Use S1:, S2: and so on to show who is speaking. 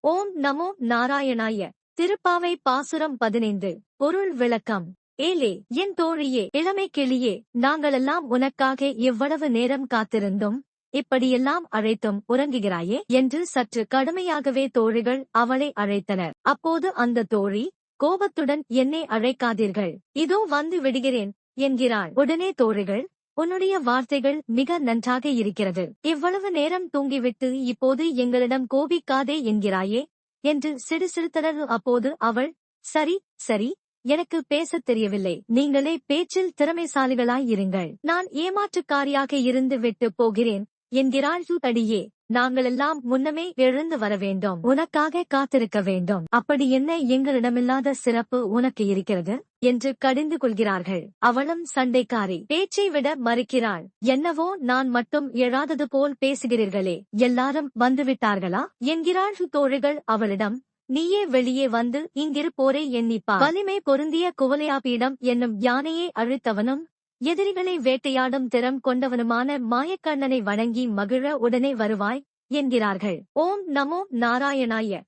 S1: ஓம் நமோ நாராயணாய. திருப்பாவை பாசுரம் 15. பொருள் விளக்கம். ஏலே, என் தோழியே, இளமை கிளியே, நாங்களெல்லாம் உனக்காக இவ்வளவு நேரம் காத்திருந்தும் இப்படியெல்லாம் அழைத்தும் உறங்குகிறாயே என்று சற்று கடுமையாகவே தோழிகள் அவளை அழைத்தனர். அப்போது அந்த தோழி கோபத்துடன், என்னை அழைக்காதீர்கள், இதோ வந்து விடுகிறேன் என்கிறாள். உடனே தோழிகள், உன்னுடைய வார்த்தைகள் மிக நன்றாக இருக்கிறது. இவ்வளவு நேரம் தூங்கிவிட்டு இப்போது எங்களிடம் கோபிக்காதே என்கிறாயே என்று சிடுசிடுத்தனர். அப்போது அவள், சரி சரி, எனக்கு பேசத் தெரியவில்லை, நீங்களே பேச்சில் திறமைசாலிகளாயிருங்கள், நான் ஏமாற்றுக்காரியாக இருந்து விட்டு போகிறேன் என்கிறாள். அடியே, நாங்களெல்லாம் முன்னமே எழுந்து வர வேண்டும், உனக்காக காத்திருக்க வேண்டும், அப்படி என்ன எங்களிடமில்லாத சிறப்பு உனக்கு இருக்கிறது என்று கடிந்து கொள்கிறார்கள். அவளும் சண்டைக்காரி, பேச்சை விட மறுக்கிறாள். என்னவோ நான் மட்டும் எழாதது போல் பேசுகிறீர்களே, எல்லாரும் வந்துவிட்டார்களா என்கிறாள். தோழிகள் அவளிடம், நீயே வெளியே வந்து இங்கிருப்போரை எண்ணிப்பார். வலிமை பொருந்திய குவலையாபீடம் என்னும் யானையை அழித்தவனும் எதிரிகளை வேட்டையாடும் திறம் கொண்டவனுமான மாயக்கண்ணனை வணங்கி மகிழ உடனே வருவாய் என்கிறார்கள். ஓம் நமோ நாராயணாய.